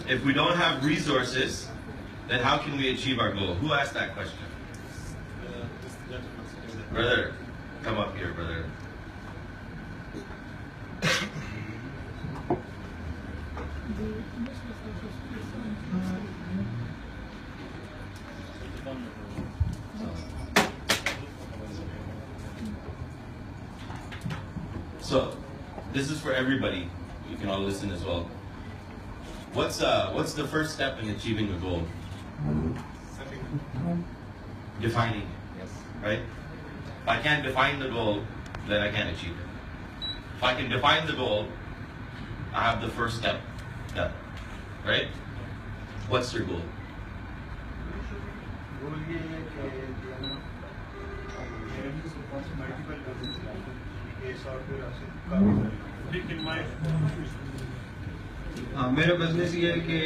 If we don't have resources, then how can we achieve our goal? Who asked that question? Brother, come up here, brother. So, this is for everybody. You can all listen as well. What's the first step in achieving a goal? Defining it. Yes. Right? If I can't define the goal, then I can't achieve it. If I can define the goal, I have the first step done. Right? What's your goal? मेरा business ये है कि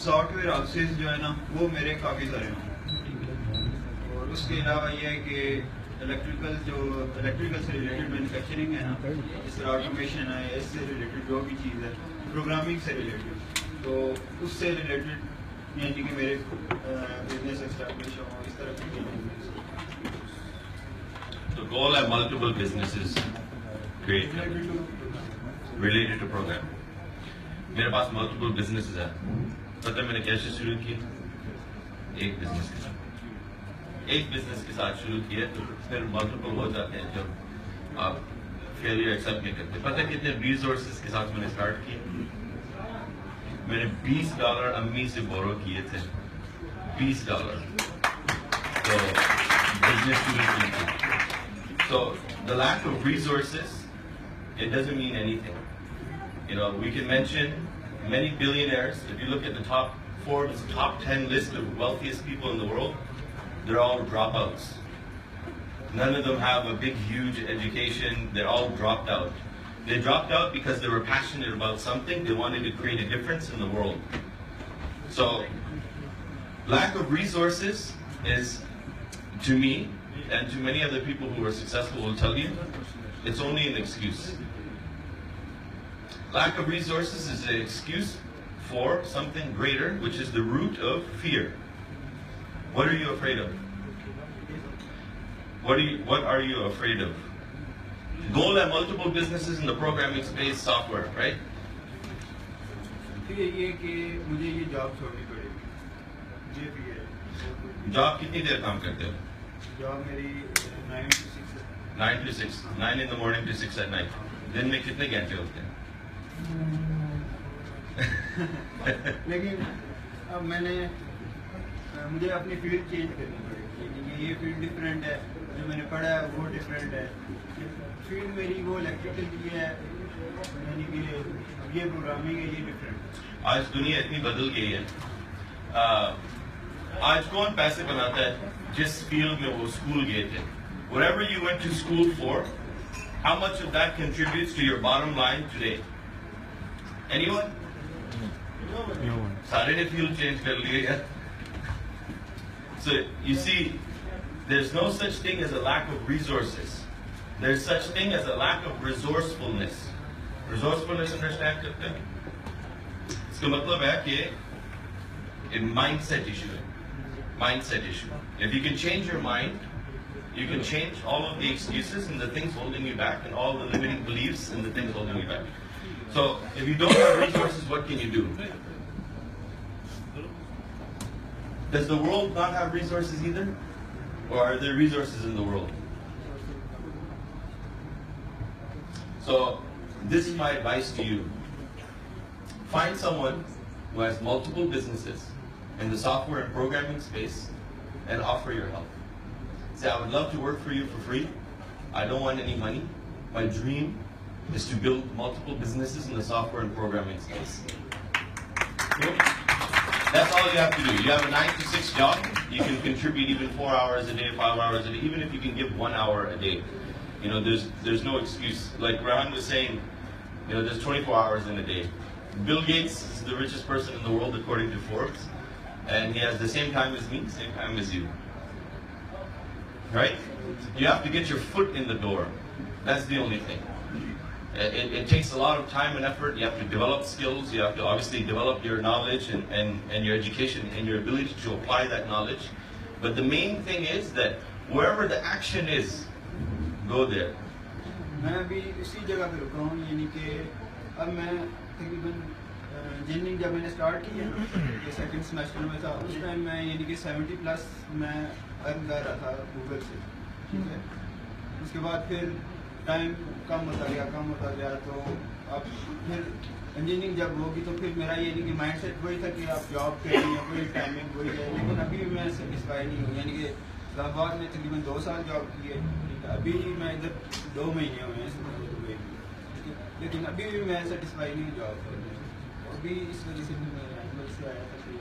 software houses जो है ना वो मेरे काफ़ी सारे हैं और उसके अलावा ये है कि इलेक्ट्रिकल से रिलेटेड मैन्युफैक्चरिंग है ना, इस तरह ऑटोमेशन है, इससे रिलेटेड जो भी चीज़ है, प्रोग्रामिंग से रिलेटेड, तो उससे रिलेटेड यानी कि मेरे बिजनेस एस्टैब्लिश हो इस तरह की। The goal है multiple businesses create related to program. मेरे पास multiple businesses है। पता है मैंने कैसे शुरू किया? एक business के साथ शुरू किया, तो फिर multiple हो जाते हैं जब आप failure accept नहीं करते। पता है कितने resources के साथ मैंने start किया? मैंने $20 अम्मी से borrow किए थे, $20। तो business शुरू की। So the lack of resources, it doesn't mean anything. You know, we can mention many billionaires. If you look at the Forbes top 10 list of wealthiest people in the world, they're all dropouts. None of them have a big, huge education. They're all dropped out. They dropped out because they were passionate about something. They wanted to create a difference in the world. So lack of resources is, to me, and to many other people who are successful will tell you, it's only an excuse. Lack of resources is an excuse for something greater, which is the root of fear. What are you afraid of? What are you afraid of? Goal at multiple businesses in the programming space, software, right? Job कितनी देर काम करते हो? Job मेरी 9 to 6 है। 9 to 6, 9 in the morning to 6 at night. दिन में कितने घंटे होते हैं? लेकिन अब मुझे अपनी फील्ड चेंज करनी पड़ेगी। ये फील्ड डिफरेंट है, जो मैंने पढ़ा है वो डिफरेंट है। फील्ड मेरी वो इलेक्ट्रिकल की है, यानी कि ये प्रोग्रामिंग है, ये डिफरेंट। आज दुनिया इतनी बदल गई है। आज कौन पैसे बनाता है जिस फील्ड में वो स्कूल गए थे? Whatever you went to school for, how much of that contributes to your bottom line today? Anyone? No one. सारे ने फील्ड चेंज कर लिए यार। So you see, there's no such thing as a lack of resources. There's such thing as a lack of resourcefulness. Resourcefulness understand करते हैं? इसका मतलब है कि एक mindset issue है। Mindset issue. If you can change your mind, you can change all of the excuses and the things holding you back and all the limiting beliefs and the things holding you back. So, if you don't have resources, what can you do? Does the world not have resources either? Or are there resources in the world? So, this is my advice to you. Find someone who has multiple businesses in the software and programming space and offer your help. Say, I would love to work for you for free. I don't want any money. My dream is to build multiple businesses in the software and programming space. Cool? That's all you have to do. You have a 9 to 6 job. You can contribute even 4 hours a day, 5 hours a day, even if you can give 1 hour a day. You know, there's no excuse. Like Rahan was saying, you know, there's 24 hours in a day. Bill Gates is the richest person in the world according to Forbes. And he has the same time as me, same time as you. Right? You have to get your foot in the door. That's the only thing. It takes a lot of time and effort. You have to develop skills. You have to obviously develop your knowledge and your education and your ability to apply that knowledge. But the main thing is that wherever the action is, go there. मैं अभी इसी जगह पे रुका हूँ, यानी कि अब मैं तकरीबन इंजीनियरिंग जब मैंने स्टार्ट की है ना, सेकंड सेमेस्टर में था, उस टाइम मैं यानी कि 70+ मैं अर्न कर रहा था गूगल से, ठीक है। उसके बाद फिर टाइम कम होता गया तो अब फिर इंजीनियरिंग जब होगी तो फिर मेरा ये नहीं कि माइंड सेट वही था कि आप जॉब करें या कोई टाइमिंग वही है, लेकिन अभी भी मैं सेटिस्फाई नहीं हूँ। यानी कि इस्लामाबाद में तकरीबन 2 साल जॉब की है, अभी मैं इधर 2 महीने हुए हैं दुबई में, लेकिन अभी भी मैं सेटिस्फाई नहीं हूँ जॉब करने। अभी इस वजह से भी मैं एनिमल से आया था कि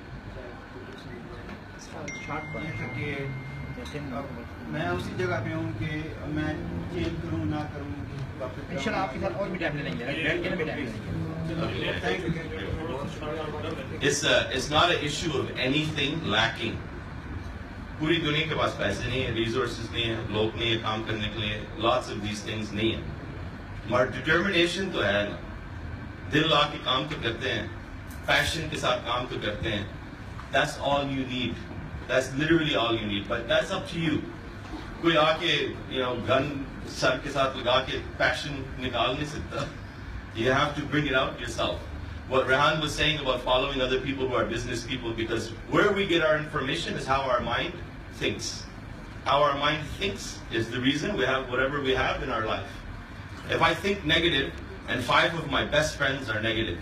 मैं उसी जगह पे हूँ कि मैं चेंज करूँ ना करूँ। इंशाल्लाह आपके साथ और भी टाइम लेंगे। It's not an issue of anything lacking. पूरी दुनिया के पास पैसे नहीं है, रिसोर्सेज नहीं है, लोग नहीं है काम करने के लिए, lots of these things नहीं है, मगर डिटर्मिनेशन तो है ना, दिल ला के काम तो करते हैं, पैशन के साथ काम तो करते हैं. That's all you need. That's literally all you need. But that's up to you. कोई आके गन सर के साथ लगा के पैशन निकाल नहीं सकता. You have to bring it out yourself. What Rehan was saying about following other people who are business people, because where we get our information is how our mind thinks. How our mind thinks is the reason we have whatever we have in our life. If I think negative and 5 of my best friends are negative,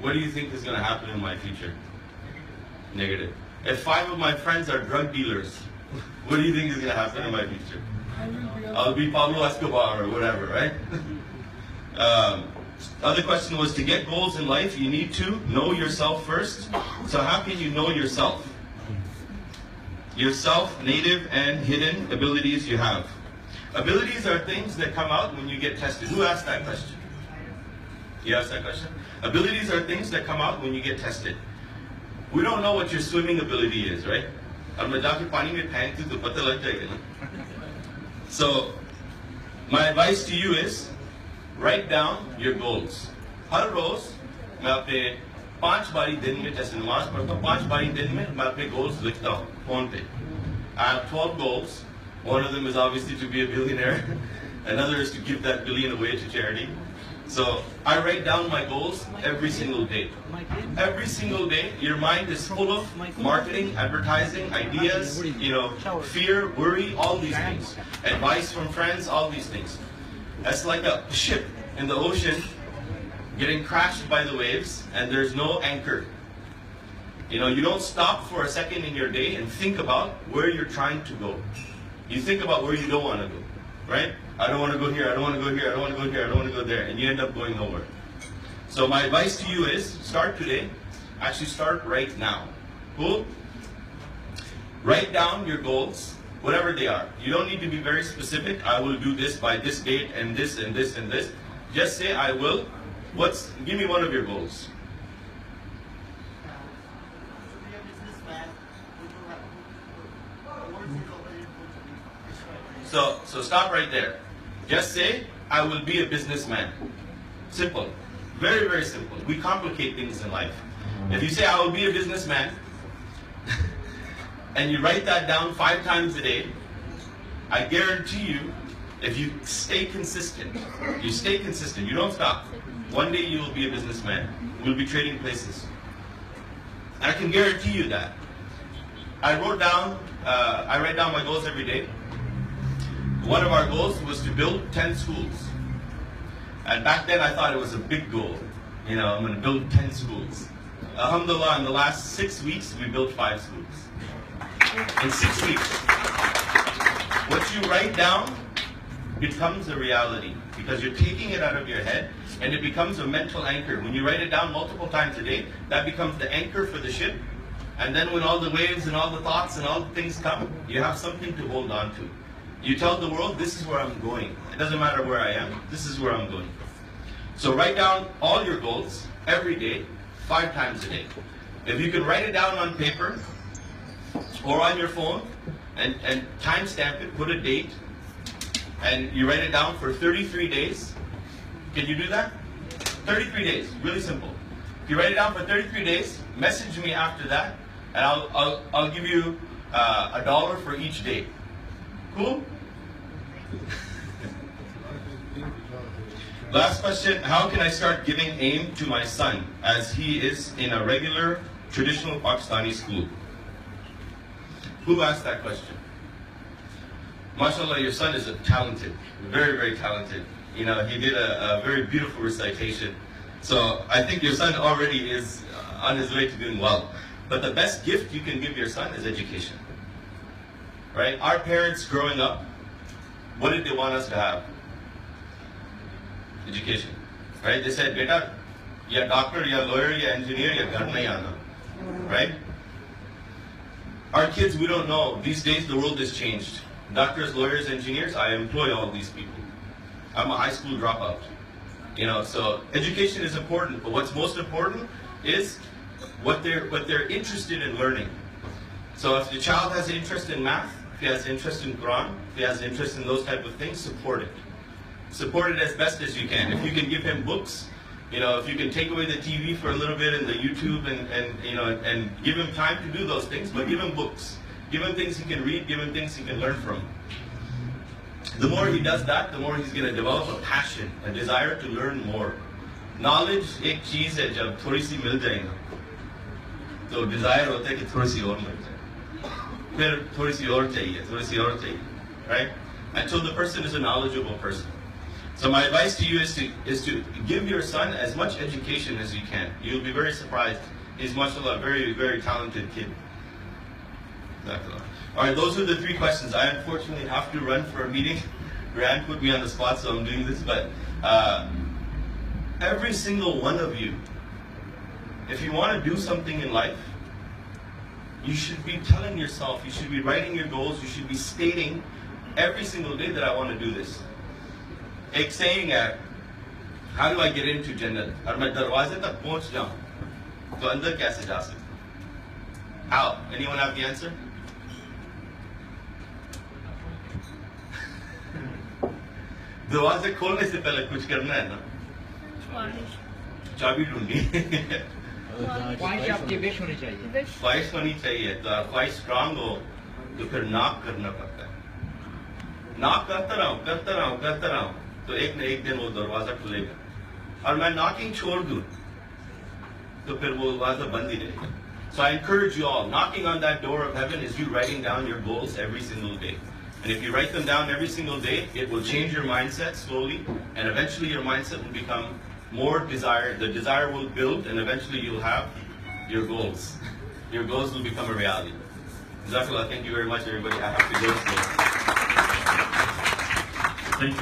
what do you think is going to happen in my future? Negative. If 5 of my friends are drug dealers, what do you think is going to happen in my future? I'll be Pablo Escobar or whatever, right? Other question was, to get goals in life, you need to know yourself first. So how can you know yourself? Yourself, native and hidden abilities you have. Abilities are things that come out when you get tested. Who asked that question? You asked that question? Abilities are things that come out when you get tested. We don't know what your swimming ability is, right? So, my advice to you is, write down your goals. हर रोज मैं अपने 5 बारी दिन में, जैसे नमाज पढ़ता हूँ, 5 बारी दिन में मैं अपने goals लिखता हूँ फोन पे. I have 12 goals. One of them is obviously to be a billionaire. Another is to give that billion away to charity. So I write down my goals every single day. Every single day, your mind is full of marketing, advertising, ideas, fear, worry, all these things. Advice from friends, all these things. That's like a ship in the ocean getting crashed by the waves and there's no anchor. You don't stop for a second in your day and think about where you're trying to go. You think about where you don't want to go, right? I don't want to go here, I don't want to go here, I don't want to go here, I don't want to go there, and you end up going nowhere. So my advice to you is, start today. Actually start right now. Cool? Write down your goals, whatever they are. You don't need to be very specific. I will do this by this date and this and this and this. Just say I will. Give me one of your goals. So stop right there. Just say I will be a businessman. Simple. Very, very simple. We complicate things in life. If you say I will be a businessman and you write that down 5 times a day, I guarantee you, if you stay consistent, you don't stop, one day you will be a businessman. We'll be trading places. I can guarantee you that. I write down my goals every day. One of our goals was to build 10 schools. And back then I thought it was a big goal. I'm going to build 10 schools. Alhamdulillah, in the last 6 weeks, we built 5 schools. In 6 weeks. What you write down becomes a reality, because you're taking it out of your head and it becomes a mental anchor. When you write it down multiple times a day, that becomes the anchor for the ship. And then when all the waves and all the thoughts and all the things come, you have something to hold on to. You tell the world, this is where I'm going. It doesn't matter where I am, this is where I'm going. So write down all your goals every day, 5 times a day. If you can write it down on paper or on your phone and timestamp it, put a date, and you write it down for 33 days. Can you do that? 33 days, really simple. If you write it down for 33 days, message me after that, and I'll give you $1 for each day. Cool? Last question, how can I start giving aim to my son as he is in a regular traditional Pakistani school? Who asked that question? MashaAllah, your son is talented, very, very talented. You know, he did a very beautiful recitation. So I think your son already is on his way to doing well. But the best gift you can give your son is education. Right? Our parents growing up, what did they want us to have? Education. Right? They said, beta, ya doctor, ya lawyer, ya engineer, ya ghar nahi aana. Right? Our kids, we don't know. These days, the world has changed. Doctors, lawyers, engineers, I employ all these people. I'm a high school dropout. You know, so education is important, but what's most important is what they're interested in learning. So if the child has an interest in math, if he has an interest in Quran, if he has an interest in those type of things, support it. Support it as best as you can. If you can give him books, you know, if you can take away the TV for a little bit and the YouTube and give him time to do those things, but give him books. Give him things he can read, give him things he can learn from. The more he does that, the more he's going to develop a passion, a desire to learn more. Knowledge एक चीज है जब थोड़ी सी मिल जाए ना, तो desire होता है कि थोड़ी सी और मिल जाए, फिर थोड़ी सी और चाहिए, right? Until the person is a knowledgeable person. So my advice to you is to give your son as much education as you can. You'll be very surprised. He's mashallah, very, very talented kid. All right, those are the 3 questions. I unfortunately have to run for a meeting. Rand put me on the spot, so I'm doing this. But every single one of you, if you want to do something in life, you should be telling yourself, you should be writing your goals, you should be stating every single day that I want to do this. Ek saying है, how do I get into Jannat? और मैं दरवाजे तक पहुंच जाऊं, तो अंदर कैसे जा सकता? How? Anyone have the answer? दरवाजे खोलने से पहले कुछ करना है ना? चाबी ढूंढनी। ख्वाहिश आपकी विश होनी चाहिए। ख्वाहिश होनी चाहिए, तो ख्वाहिश स्ट्रांग हो, तो फिर नॉक करना पड़ता है। नॉक करता रहो, तो एक न एक दिन वो दरवाजा खुलेगा। और मैं नॉकिंग छोड़ दूं, तो फिर वो दरवाजा बंद ही रहेगा। So I encourage you all, knocking on that door of heaven is you writing down your goals every single day. And if you write them down every single day, it will change your mindset slowly, and eventually your mindset will become more desire. The desire will build, and eventually you'll have your goals. Your goals will become a reality. Jazakallah, thank you very much, everybody. I have to go. Thank you.